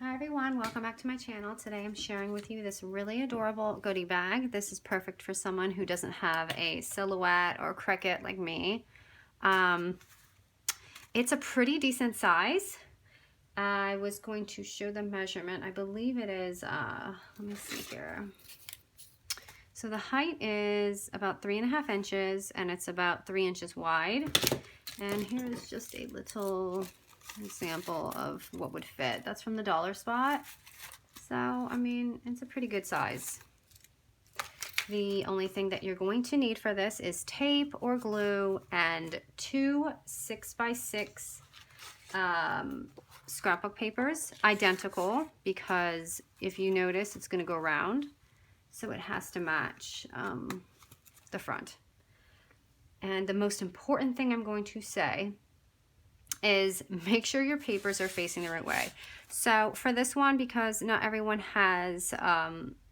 Hi everyone, welcome back to my channel. Today I'm sharing with you this really adorable goodie bag. This is perfect for someone who doesn't have a silhouette or cricket like me. It's a pretty decent size. I was going to show the measurement. I believe it is, let me see here. So the height is about 3.5 inches and it's about 3 inches wide. And here is just a little example of what would fit. That's from the dollar spot. So, I mean, it's a pretty good size. The only thing that you're going to need for this is tape or glue and 2 6x6 scrapbook papers, identical, because if you notice, it's going to go round. So it has to match the front. And the most important thing I'm going to say is make sure your papers are facing the right way. So for this one, because not everyone has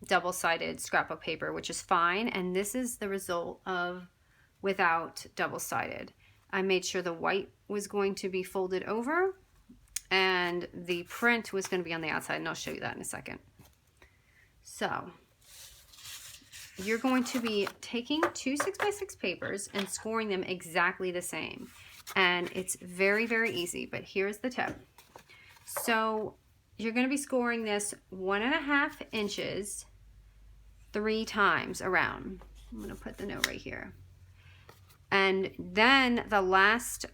double-sided scrapbook paper, which is fine, and this is the result of without double-sided. I made sure the white was going to be folded over and the print was going to be on the outside, and I'll show you that in a second. So you're going to be taking 2 6x6 papers and scoring them exactly the same. And it's very, very easy, but here's the tip. So you're going to be scoring this 1.5 inches 3 times around. I'm going to put the note right here. And then the last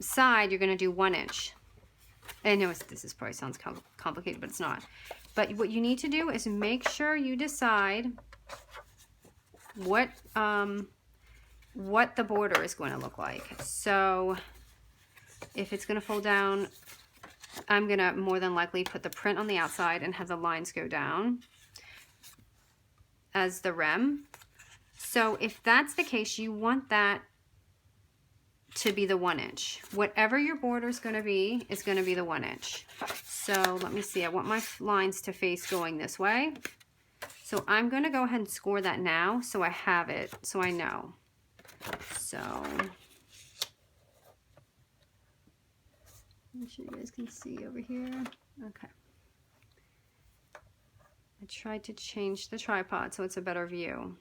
side, you're going to do 1 inch. I know this probably sounds complicated, but it's not. But what you need to do is make sure you decide what the border is going to look like. So if it's going to fold down, I'm going to more than likely put the print on the outside and have the lines go down as the rim. So if that's the case, you want that to be the 1 inch. Whatever your border is going to be the 1 inch. So let me see, I want my lines to face going this way. So I'm going to go ahead and score that now so I have it, so I know. So make sure you guys can see over here. Okay. I tried to change the tripod so it's a better view.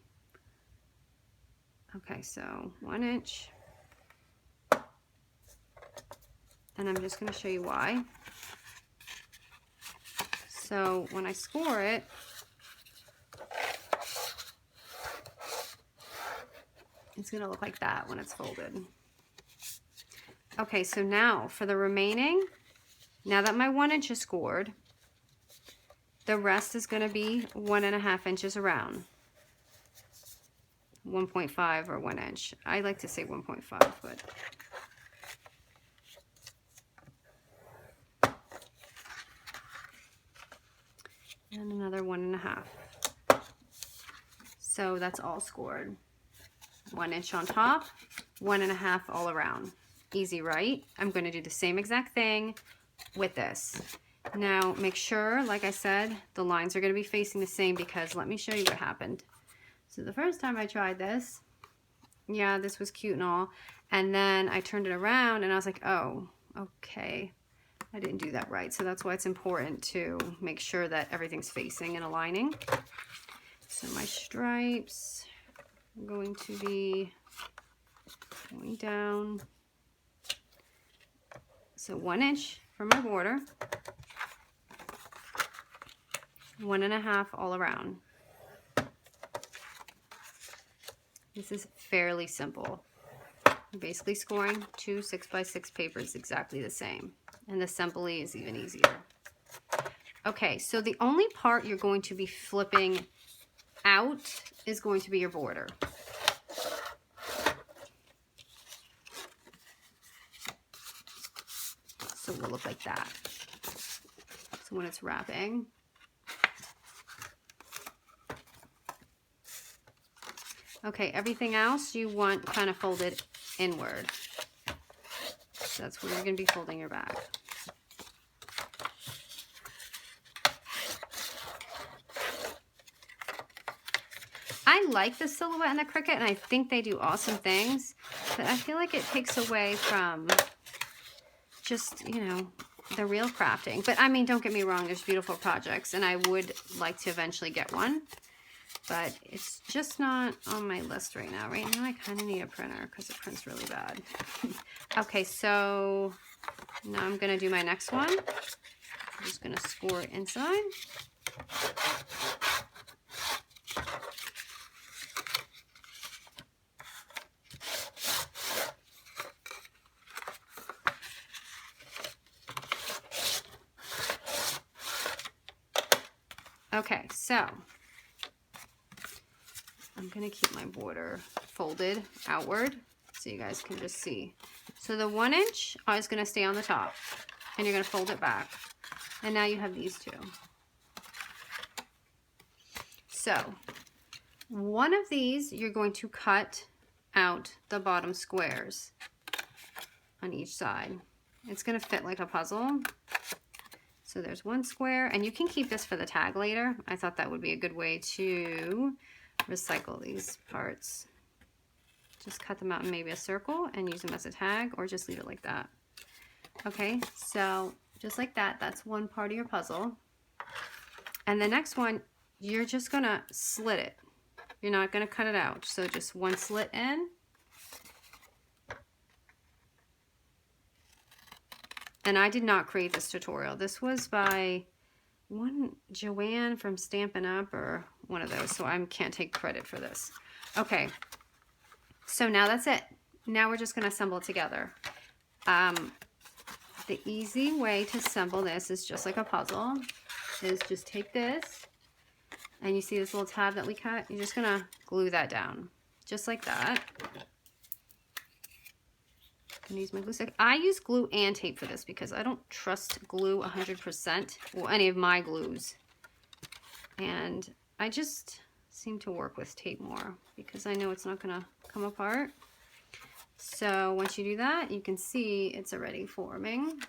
Okay, so 1 inch. And I'm just going to show you why. So when I score it, it's going to look like that when it's folded. Okay, so now for the remaining, now that my 1 inch is scored, the rest is going to be 1.5 inches around. 1.5 or 1 inch. I like to say 1.5, but and another 1.5. So that's all scored. 1 inch on top, 1.5 all around. Easy, right? I'm going to do the same exact thing with this. Now make sure, like I said, the lines are going to be facing the same, because let me show you what happened. So the first time I tried this, yeah, this was cute and all, and then I turned it around and I was like, oh, okay, I didn't do that right. So that's why it's important to make sure that everything's facing and aligning. So my stripes are going to be going down. So 1 inch for my border, 1.5 all around. This is fairly simple. I'm basically scoring 2 6x6 papers exactly the same. And the assembly is even easier. Okay, so the only part you're going to be flipping out is going to be your border. So it will look like that. So when it's wrapping, okay, everything else you want kind of folded inward. So that's where you're going to be folding your bag. I like the silhouette and the cricket, and I think they do awesome things, but I feel like it takes away from just, you know, the real crafting. But I mean, don't get me wrong, there's beautiful projects and I would like to eventually get one, but it's just not on my list right now. Right now I kind of need a printer because it prints really bad. Okay, so now I'm gonna do my next one. I'm just gonna score it inside. Okay, so I'm gonna keep my border folded outward so you guys can just see. So the 1 inch is gonna stay on the top and you're gonna fold it back. And now you have these two. So one of these, you're going to cut out the bottom squares on each side. It's gonna fit like a puzzle. So there's one square, and you can keep this for the tag later. I thought that would be a good way to recycle these parts. Just cut them out in maybe a circle and use them as a tag, or just leave it like that. Okay, so just like that, that's one part of your puzzle. And the next one, you're just gonna slit it. You're not gonna cut it out. So just one slit in. And I did not create this tutorial. This was by Joanne from Stampin' Up! Or one of those, so I can't take credit for this. Okay, so now that's it. Now we're just gonna assemble it together. The easy way to assemble this is just like a puzzle, is just take this, and you see this little tab that we cut? You're just gonna glue that down, just like that. I'm gonna use my glue stick. I use glue and tape for this because I don't trust glue 100%, well, any of my glues. And I just seem to work with tape more because I know it's not gonna come apart. So once you do that, you can see it's already forming.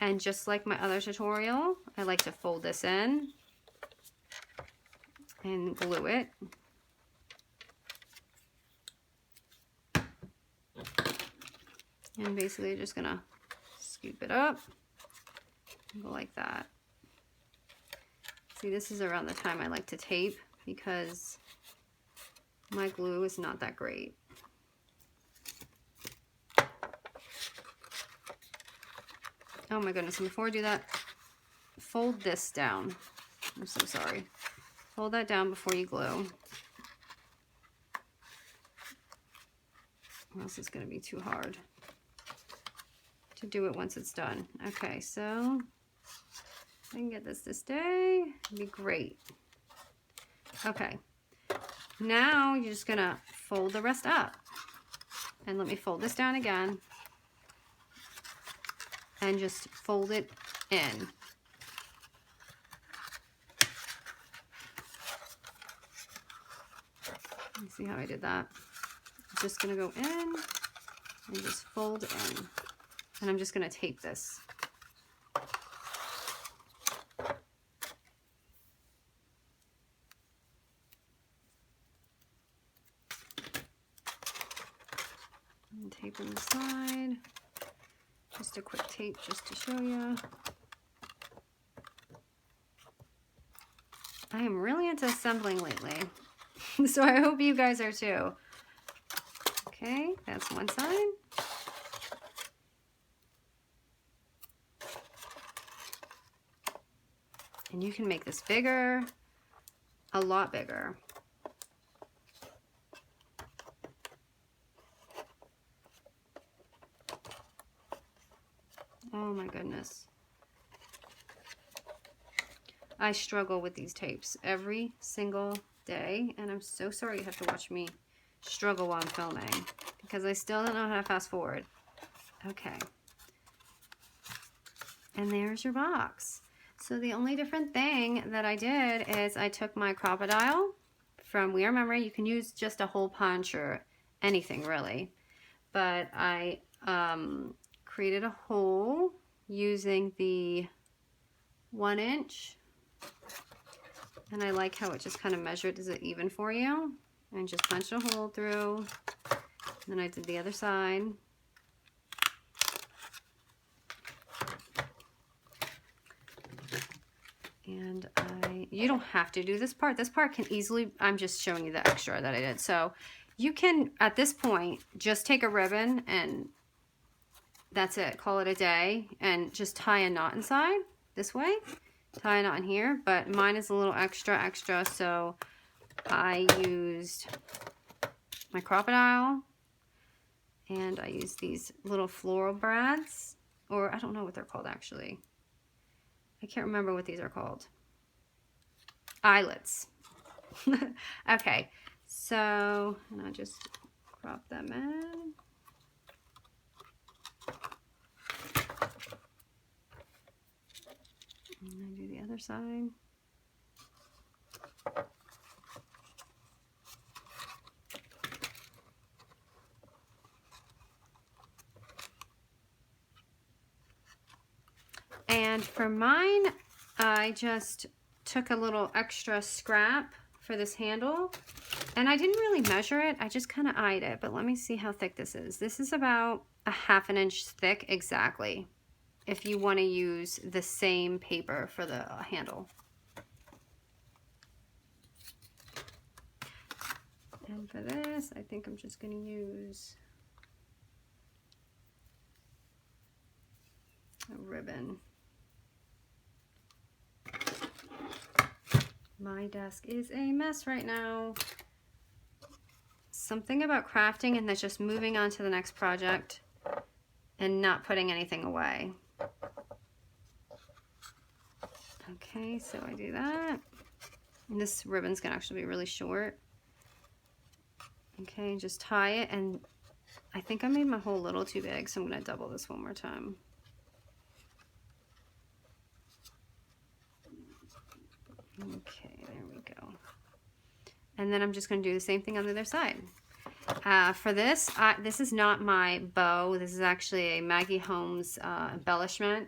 And just like my other tutorial, I like to fold this in and glue it. And basically just gonna scoop it up and go like that. See, this is around the time I like to tape because my glue is not that great. Oh my goodness, and before I do that, fold this down. I'm so sorry. Fold that down before you glue. Or else it's gonna be too hard to do it once it's done. Okay, so if I can get this to stay, it'd be great. Okay, now you're just gonna fold the rest up. And let me fold this down again. And just fold it in. Let me see how I did that. I'm just gonna go in and just fold in. And I'm just gonna tape this. And tape on the side. Just a quick tape just to show you. I am really into assembling lately. So I hope you guys are too. Okay, that's one side. And you can make this bigger, a lot bigger. Oh my goodness. I struggle with these tapes every single day, and I'm so sorry you have to watch me struggle while I'm filming because I still don't know how to fast forward. Okay. And there's your box. So the only different thing that I did is I took my crop-a-dile from We Are Memory. You can use just a hole punch or anything really. But I created a hole using the 1 inch. And I like how it just kind of measured, is it even for you? And just punched a hole through. And then I did the other side. And you don't have to do this part. This part can easily, I'm just showing you the extra that I did. So you can, at this point, just take a ribbon and that's it. Call it a day and just tie a knot inside this way. Tie a knot in here, but mine is a little extra, so I used my crop-a-dile and I used these little floral brads, or I don't know what they're called actually. I can't remember what these are called. Eyelets. Okay, so, and I just crop them in. And I do the other side. And for mine, I just took a little extra scrap for this handle. And I didn't really measure it. I just kind of eyed it. But let me see how thick this is. This is about a ½ inch thick exactly, if you want to use the same paper for the handle. And for this, I think I'm just going to use a ribbon. My desk is a mess right now. Something about crafting and then just moving on to the next project and not putting anything away. Okay, so I do that. And this ribbon's gonna actually be really short. Okay, just tie it, and I think I made my hole a little too big, so I'm gonna double this one more time. Okay, there we go. And then I'm just gonna do the same thing on the other side. For this, this is not my bow. This is actually a Maggie Holmes embellishment,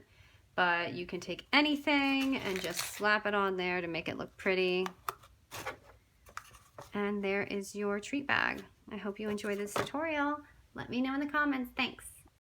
but you can take anything and just slap it on there to make it look pretty. And there is your treat bag. I hope you enjoyed this tutorial. Let me know in the comments. Thanks.